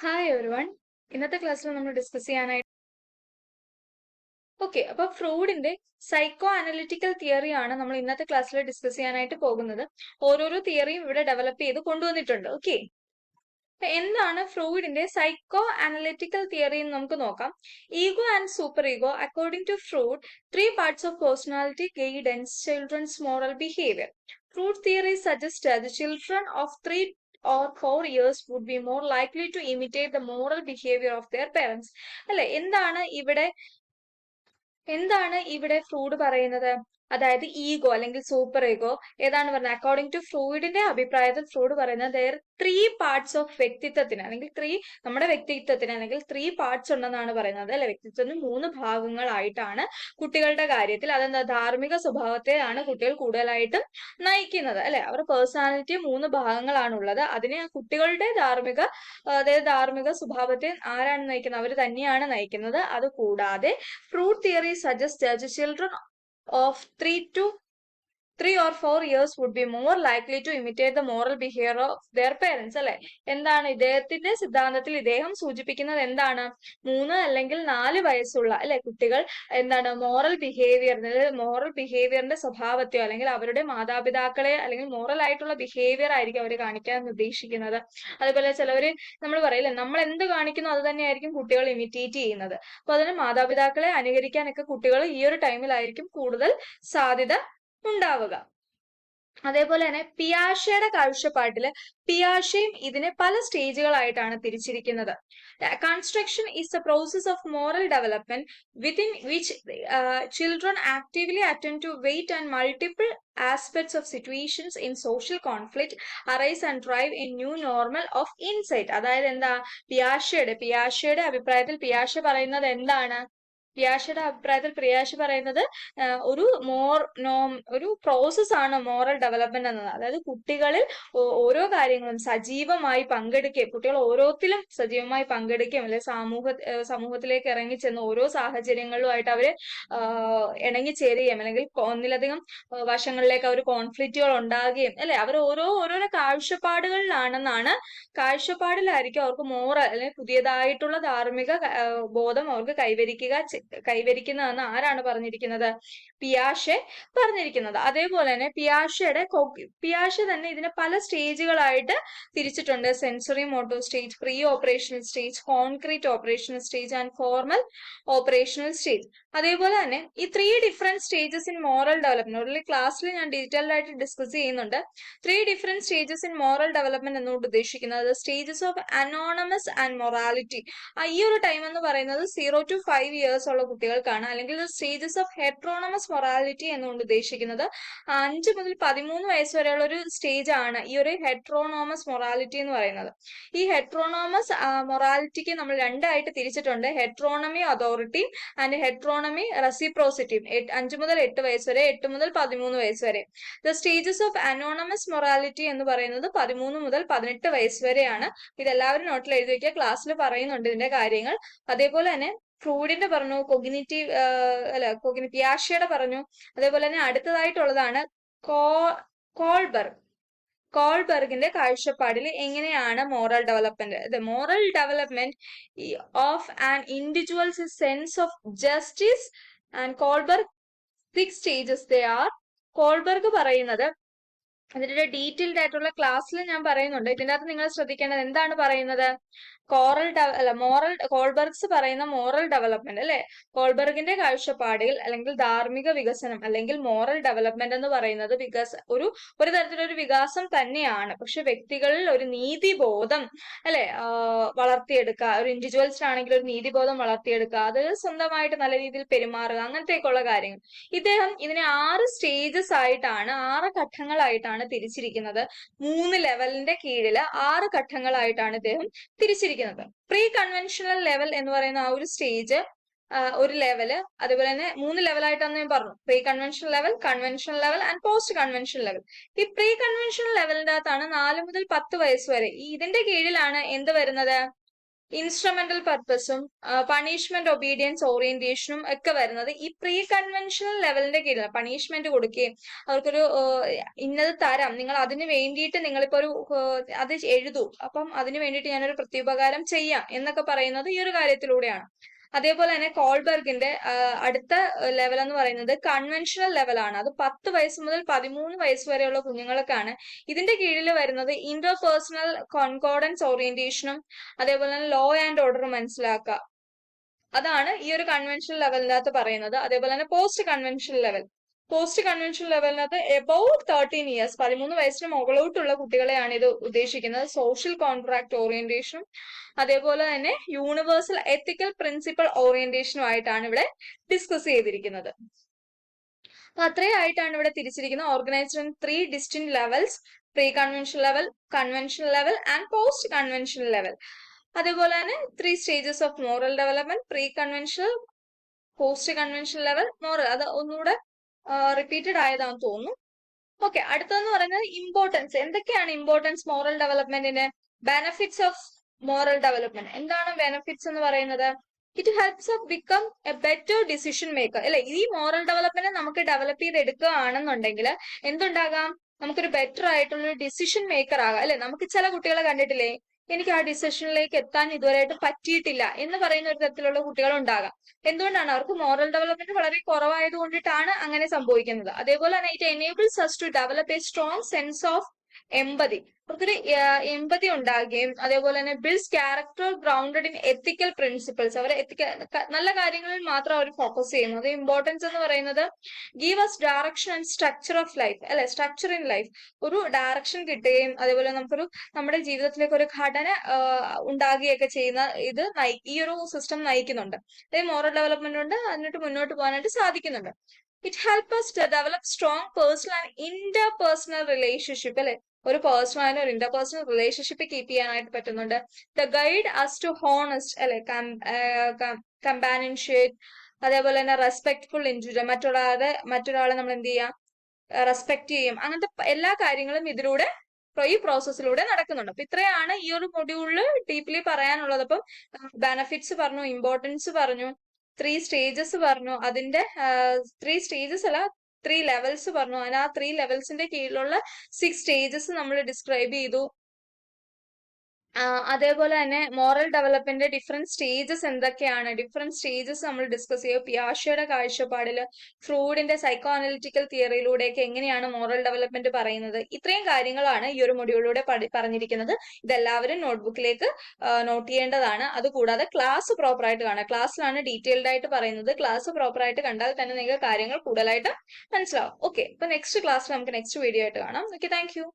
Hi everyone. ഇന്നത്തെ ക്ലാസ്സിൽ നമ്മൾ ഡിസ്കസ് ചെയ്യാനായിട്ട് അപ്പൊ ഫ്രോയിഡിന്റെ സൈക്കോ അനലിറ്റിക്കൽ തിയറി ആണ് നമ്മൾ ഇന്നത്തെ ക്ലാസ്സിൽ ഡിസ്കസ് ചെയ്യാനായിട്ട് പോകുന്നത്. ഓരോരോ തിയറിയും ഇവിടെ ഡെവലപ്പ് ചെയ്ത് കൊണ്ടുവന്നിട്ടുണ്ട്. എന്താണ് ഫ്രോയിഡിന്റെ സൈക്കോ അനലിറ്റിക്കൽ തിയറി എന്ന് നമുക്ക് നോക്കാം. Ego and super ego according to Freud, three parts of personality guidance children's moral behaviour. Fruit theory suggests that the children of 3 or 4 years would be more likely to imitate the moral behavior of their parents. അല്ലെ, എന്താണ് ഇവിടെ Freud പറയുന്നത്? അതായത് ego അല്ലെങ്കിൽ super ego ഏതാണ് പറയുന്നത്? According to ഫ്രൂയിഡിന്റെ അഭിപ്രായത്തിൽ Freud പറയുന്നത് there are 3 parts ഓഫ് വ്യക്തിത്വത്തിന് അല്ലെങ്കിൽ നമ്മുടെ വ്യക്തിത്വത്തിന് അല്ലെങ്കിൽ 3 parts ഉണ്ടെന്നാണ് പറയുന്നത്. അല്ലെ, വ്യക്തിത്വത്തിന് 3 ഭാഗങ്ങളായിട്ടാണ് കുട്ടികളുടെ കാര്യത്തിൽ. അതെന്താ? ധാർമ്മിക സ്വഭാവത്തെയാണ് കുട്ടികൾ കൂടുതലായിട്ടും നയിക്കുന്നത്. അല്ലെ, അവരുടെ പേഴ്സണാലിറ്റി 3 ഭാഗങ്ങളാണുള്ളത്. അതിനെ കുട്ടികളുടെ ധാർമ്മിക സ്വഭാവത്തെ ആരാണ് നയിക്കുന്നത്? അവർ തന്നെയാണ് നയിക്കുന്നത്. അത് കൂടാതെ fruit theory suggests that the children of 3 or 4 years would be more likely to imitate the moral behavior of their parents. അല്ലെ, എന്താണ് ഇദ്ദേഹത്തിന്റെ സിദ്ധാന്തത്തിൽ ഇദ്ദേഹം സൂചിപ്പിക്കുന്നത്? എന്താണ്? 3 അല്ലെങ്കിൽ 4 വയസ്സുള്ള കുട്ടികൾ എന്താണ് മോറൽ ബിഹേവിയറിന്റെ സ്വഭാവത്തെയോ അല്ലെങ്കിൽ അവരുടെ മാതാപിതാക്കളെ അല്ലെങ്കിൽ മോറൽ ആയിട്ടുള്ള ബിഹേവിയർ ആയിരിക്കും അവർ കാണിക്കാൻ ഉദ്ദേശിക്കുന്നത്. അതുപോലെ ചിലവര് നമ്മൾ പറയില്ലേ, നമ്മൾ എന്ത് കാണിക്കുന്നു അത് തന്നെയായിരിക്കും കുട്ടികൾ ഇമിറ്റേറ്റ് ചെയ്യുന്നത്. അപ്പൊ അതിന് മാതാപിതാക്കളെ അനുകരിക്കാനൊക്കെ കുട്ടികൾ ഈ ഒരു ടൈമിലായിരിക്കും കൂടുതൽ സാധ്യത ഉണ്ടാവുക. അതേപോലെ തന്നെ പിയാഷയുടെ കാഴ്ചപ്പാട്ടില് പിയാഷയും ഇതിനെ പല സ്റ്റേജുകളായിട്ടാണ് തിരിച്ചിരിക്കുന്നത്. Construction is a process of moral development within which children actively attend to weight and multiple aspects of situations in social conflict arise and drive a new normal of insight. അതായത് എന്താ? പിയാഷയുടെ അഭിപ്രായത്തിൽ പിയാഷ പറയുന്നത് എന്താണ്? പിയാഷ പറയുന്നത് ഒരു പ്രോസസ് ആണ് moral development എന്നത്. അതായത് കുട്ടികളിൽ ഓരോ കാര്യങ്ങളും സജീവമായി പങ്കെടുക്കുകയും കുട്ടികൾ ഓരോത്തിലും സജീവമായി പങ്കെടുക്കുകയും അല്ലെ സമൂഹത്തിലേക്ക് ഇറങ്ങിച്ചെന്ന് ഓരോ സാഹചര്യങ്ങളിലുമായിട്ട് അവര് ഇണങ്ങിച്ചേരുകയും അല്ലെങ്കിൽ ഒന്നിലധികം വശങ്ങളിലേക്ക് അവർ കോൺഫ്ലിക്റ്റുകൾ ഉണ്ടാകുകയും അല്ലെ അവർ ഓരോരോ കാഴ്ചപ്പാടിലായിരിക്കും അവർക്ക് മോറൽ അല്ലെങ്കിൽ പുതിയതായിട്ടുള്ള ധാർമ്മിക ബോധം അവർക്ക് കൈവരിക്കുന്നതെന്ന് ആരാണ് പറഞ്ഞിരിക്കുന്നത്? പിയാഷെ പറഞ്ഞിരിക്കുന്നത്. അതേപോലെ തന്നെ പിയാഷെ തന്നെ ഇതിനെ പല സ്റ്റേജുകളായിട്ട് തിരിച്ചിട്ടുണ്ട്. Sensory motor stage, pre operational stage, concrete operational stage and formal operational stage. അതേപോലെ തന്നെ ഈ 3 different stages in moral development ഒരു ക്ലാസ്സിൽ ഞാൻ ഡീറ്റെയിൽഡ് ആയിട്ട് ഡിസ്കസ് ചെയ്യുന്നുണ്ട്. 3 different stages in moral development എന്നുകൊണ്ട് ഉദ്ദേശിക്കുന്നത് stages of anonymous and morality. ഈ ഒരു ടൈം എന്ന് പറയുന്നത് 0 to 5 years ഉള്ള കുട്ടികൾക്കാണ്. അല്ലെങ്കിൽ സ്റ്റേജസ് ഓഫ് ഹെട്രോണമസ് മൊറാലിറ്റി എന്നുകൊണ്ട് ഉദ്ദേശിക്കുന്നത് 5 മുതൽ 13 വയസ്സ് വരെയുള്ള ഒരു സ്റ്റേജ് ആണ് ഈ ഒരു ഹെട്രോണോമസ് മൊറാലിറ്റി എന്ന് പറയുന്നത്. ഈ ഹെട്രോണോമസ് മൊറാലിറ്റിക്ക് നമ്മൾ രണ്ടായിട്ട് തിരിച്ചിട്ടുണ്ട്: ഹെട്രോണമി അതോറിറ്റി ആൻഡ് ഹെട്രോണമി റെസിപ്രോസിറ്റി. 5 മുതൽ 8 വയസ്സ് വരെ, 8 മുതൽ 13 വയസ്സ് വരെ. The stages of anonymous morality എന്ന് പറയുന്നത് 13 മുതൽ 18 വയസ്സ് വരെയാണ്. ഇതെല്ലാവരും നോട്ടിൽ എഴുതി വെക്കുക, ക്ലാസ്സിൽ പറയുന്നുണ്ട് ഇതിന്റെ കാര്യങ്ങൾ. അതേപോലെ തന്നെ ഫ്രൂഡിന്റെ പറഞ്ഞു, പിയാഷയുടെ പറഞ്ഞു. അതേപോലെ തന്നെ അടുത്തതായിട്ടുള്ളതാണ് കോൾബർഗിന്റെ കാഴ്ചപ്പാടിൽ എങ്ങനെയാണ് moral development? The moral development of an individuals sense of justice and Kohlberg 6 stages they are. Kohlberg പറയുന്നത് അതിന്റെ ഡീറ്റെയിൽഡ് ആയിട്ടുള്ള ക്ലാസ്സിൽ ഞാൻ പറയുന്നുണ്ട്. ഇതിന്റെ അകത്ത് നിങ്ങൾ ശ്രദ്ധിക്കേണ്ടത് എന്താണ് പറയുന്നത്? കോൾബർഗ്സ് പറയുന്ന മോറൽ ഡെവലപ്മെന്റ് അല്ലെ, കോൾബർഗിന്റെ കാഴ്ചപ്പാടിൽ അല്ലെങ്കിൽ ധാർമ്മിക വികസനം അല്ലെങ്കിൽ മോറൽ ഡെവലപ്മെന്റ് എന്ന് പറയുന്നത് ഒരു തരത്തിലൊരു വികാസം തന്നെയാണ്. പക്ഷെ വ്യക്തികളിൽ ഒരു നീതിബോധം അല്ലെ വളർത്തിയെടുക്കുക, ഒരു ഇൻഡിവിജ്വൽസിനാണെങ്കിൽ ഒരു നീതിബോധം വളർത്തിയെടുക്കുക, അത് സ്വന്തമായിട്ട് നല്ല രീതിയിൽ പെരുമാറുക, അങ്ങനത്തെയൊക്കെയുള്ള കാര്യങ്ങൾ. ഇദ്ദേഹം ഇതിനെ 6 സ്റ്റേജസ് ആയിട്ടാണ്, 6 ഘട്ടങ്ങളായിട്ടാണ് തിരിച്ചിരിക്കുന്നത്. 3 ലെവലിന്റെ കീഴിൽ 6 ഘട്ടങ്ങളായിട്ടാണ് ഇദ്ദേഹം തിരിച്ചിരിക്കുന്നത്. പ്രീ കൺവെൻഷണൽ ലെവൽ എന്ന് പറയുന്ന ആ ഒരു സ്റ്റേജ് ഒരു ലെവല്, അതുപോലെ തന്നെ 3 ലെവലായിട്ടാണ് ഞാൻ പറഞ്ഞു: pre conventional level and post conventional level. ഈ പ്രീ കൺവെൻഷണൽ ലെവലിന്റെ അകത്താണ് 4 മുതൽ 10 വയസ്സ് വരെ. ഇതിന്റെ കീഴിലാണ് എന്ത് വരുന്നത്? ഇൻസ്ട്രുമെന്റൽ പർപ്പസും പണിഷ്മെന്റ് ഒബീഡിയൻസ് ഓറിയന്റേഷനും ഒക്കെ വരുന്നത് ഈ പ്രീ കൺവെൻഷണൽ ലെവലിന്റെ കീഴിലാണ്. പണിഷ്മെന്റ് കൊടുക്കുകയും അവർക്കൊരു ഇന്നത് തരാം, നിങ്ങൾ അതിന് വേണ്ടിയിട്ട് നിങ്ങളിപ്പോ ഒരു അത് എഴുതൂ, അപ്പം അതിന് വേണ്ടിയിട്ട് ഞാനൊരു പ്രത്യുപകാരം ചെയ്യാം എന്നൊക്കെ പറയുന്നത് ഈ ഒരു കാര്യത്തിലൂടെയാണ്. അതേപോലെ തന്നെ കോൾബർഗിന്റെ അടുത്ത ലെവൽ എന്ന് പറയുന്നത് കൺവെൻഷണൽ ലെവലാണ്. അത് 10 വയസ്സ് മുതൽ 13 വയസ്സ് വരെയുള്ള കുഞ്ഞുങ്ങൾക്കാണ്. ഇതിന്റെ കീഴിൽ വരുന്നത് ഇന്റർ പേഴ്സണൽ കോൺകോർഡൻസ് ഓറിയന്റേഷനും അതേപോലെ തന്നെ ലോ ആൻഡ് ഓർഡർ മനസ്സിലാക്കുക, അതാണ് ഈ ഒരു കൺവെൻഷണൽ ലെവലിനകത്ത് പറയുന്നത്. അതേപോലെ തന്നെ post conventional level. Post conventional ലെവലിനകത്ത് എബൌവ് 13 ഇയേഴ്സ്, 13 വയസ്സിന് മുകളിലോട്ടുള്ള കുട്ടികളെയാണ് ഇത് ഉദ്ദേശിക്കുന്നത്. സോഷ്യൽ കോൺട്രാക്ട് ഓറിയന്റേഷനും അതേപോലെ തന്നെ യൂണിവേഴ്സൽ എത്തിക്കൽ പ്രിൻസിപ്പൽ ഓറിയന്റേഷനും ആയിട്ടാണ് ഇവിടെ ഡിസ്കസ് ചെയ്തിരിക്കുന്നത്. അപ്പൊ അത്രയായിട്ടാണ് ഇവിടെ തിരിച്ചിരിക്കുന്നത്. Organised in 3 distinct levels: pre conventional level, conventional level and post conventional level. അതേപോലെ തന്നെ 3 stages of moral development: pre conventional, post conventional level, moral. അത് ഒന്നുകൂടെ റിപ്പീറ്റഡ് ആയതാണെന്ന് തോന്നുന്നു. ഓക്കെ, അടുത്തതെന്ന് പറയുന്നത് ഇമ്പോർട്ടൻസ്. എന്തൊക്കെയാണ് ഇമ്പോർട്ടൻസ് മോറൽ ഡെവലപ്മെന്റിന്? Benefits of moral development. എന്താണ് ബെനഫിറ്റ്സ് എന്ന് പറയുന്നത്? It helps us become a better decision maker. അല്ലെ, ഈ മോറൽ ഡെവലപ്മെന്റ് നമുക്ക് ഡെവലപ്പ് ചെയ്ത് എടുക്കുകയാണെന്നുണ്ടെങ്കിൽ എന്തുണ്ടാകാം? നമുക്കൊരു ബെറ്റർ ആയിട്ടുള്ള ഒരു ഡിസിഷൻ മേക്കർ ആകാം. അല്ലെ, നമുക്ക് ചില കുട്ടികളെ കണ്ടിട്ടില്ലേ, എനിക്ക് ആ ഡിസിഷനിലേക്ക് എത്താൻ ഇതുവരെയായിട്ട് പറ്റിയിട്ടില്ല എന്ന് പറയുന്ന ഒരു തരത്തിലുള്ള കുട്ടികൾ ഉണ്ടാകാം. എന്തുകൊണ്ടാണ്? അവർക്ക് മോറൽ ഡെവലപ്മെന്റ് വളരെ കുറവായത് കൊണ്ടിട്ടാണ് അങ്ങനെ സംഭവിക്കുന്നത്. അതേപോലെ തന്നെ it enables us to develop a strong sense of empathy. അവർക്കൊരു എമ്പതി ഉണ്ടാകുകയും അതേപോലെ തന്നെ builds character grounded in ethical principles. അവർ നല്ല കാര്യങ്ങളിൽ മാത്രം അവർ ഫോക്കസ് ചെയ്യുന്നത്. ഇമ്പോർട്ടൻസ് എന്ന് പറയുന്നത് give us direction and structure of life. അല്ലെ, സ്ട്രക്ചർ ഇൻ ലൈഫ്, ഒരു ഡയറക്ഷൻ കിട്ടുകയും അതേപോലെ നമുക്കൊരു നമ്മുടെ ജീവിതത്തിലേക്ക് ഒരു ഘടന ഉണ്ടാകുകയൊക്കെ ചെയ്യുന്ന ഇത് ഈ ഒരു സിസ്റ്റം നയിക്കുന്നുണ്ട്. അതായത് മോറൽ ഡെവലപ്മെന്റ് കൊണ്ട് എന്നിട്ട് മുന്നോട്ട് പോകാനായിട്ട് സാധിക്കുന്നുണ്ട്. It help us to develop strong personal and interpersonal relationship. അല്ലെ, ഒരു പേഴ്സണൽ ഒരു ഇന്റർപേഴ്സണൽ റിലേഷൻഷിപ്പ് കീപ്പ് ചെയ്യാനായിട്ട് പറ്റുന്നുണ്ട്. The guide as to honest, അല്ലെ, കമ്പാനിയൻഷിപ്പ്, അതേപോലെ തന്നെ റെസ്പെക്ട്ഫുൾ ഇൻഡിവിജ്വൽ, മറ്റൊരാളെ നമ്മൾ എന്ത് ചെയ്യാം, റെസ്പെക്ട് ചെയ്യും. അങ്ങനത്തെ എല്ലാ കാര്യങ്ങളും ഇതിലൂടെ ഈ പ്രോസസ്സിലൂടെ നടക്കുന്നുണ്ട്. അപ്പൊ ഇത്രയാണ് ഈ ഒരു മൊഡ്യൂളിൽ ഡീപ്ലി പറയാനുള്ളത്. അപ്പം ബെനഫിറ്റ്സ് പറഞ്ഞു, ഇമ്പോർട്ടൻസ് പറഞ്ഞു, 3 സ്റ്റേജസ് പറഞ്ഞു, അതിന്റെ 3 സ്റ്റേജസ് അല്ല 3 ലെവൽസ് പറഞ്ഞു. അതിന് ആ 3 ലെവൽസിന്റെ കീഴിലുള്ള 6 സ്റ്റേജസ് നമ്മൾ ഡിസ്ക്രൈബ് ചെയ്തു. അതേപോലെ തന്നെ മോറൽ ഡെവലപ്മെന്റ് ഡിഫറെന്റ് സ്റ്റേജസ് എന്തൊക്കെയാണ്, ഡിഫറെന്റ് സ്റ്റേജസ് നമ്മൾ ഡിസ്കസ് ചെയ്യും. പിയാഷയുടെ കാഴ്ചപ്പാടില്, ഫ്രൂഡിന്റെ സൈക്കോ അനലിറ്റിക്കൽ തിയറിയിലൂടെയൊക്കെ എങ്ങനെയാണ് മോറൽ ഡെവലപ്മെന്റ് പറയുന്നത്. ഇത്രയും കാര്യങ്ങളാണ് ഈ ഒരു മൊഡ്യൂളിലൂടെ പറഞ്ഞിരിക്കുന്നത്. ഇതെല്ലാവരും നോട്ട്ബുക്കിലേക്ക് നോട്ട് ചെയ്യേണ്ടതാണ്. അതുകൂടാതെ ക്ലാസ് പ്രോപ്പർ ആയിട്ട് കാണുക. ക്ലാസ്സിലാണ് ഡീറ്റെയിൽഡ് ആയിട്ട് പറയുന്നത്. ക്ലാസ് പ്രോപ്പർ ആയിട്ട് കണ്ടാൽ തന്നെ നിങ്ങൾക്ക് കാര്യങ്ങൾ കൂടുതലായിട്ട് മനസ്സിലാവും. ഓക്കെ, അപ്പൊ നെക്സ്റ്റ് ക്ലാസ്സിൽ നമുക്ക് നെക്സ്റ്റ് വീഡിയോ ആയിട്ട് കാണാം. Okay, thank you.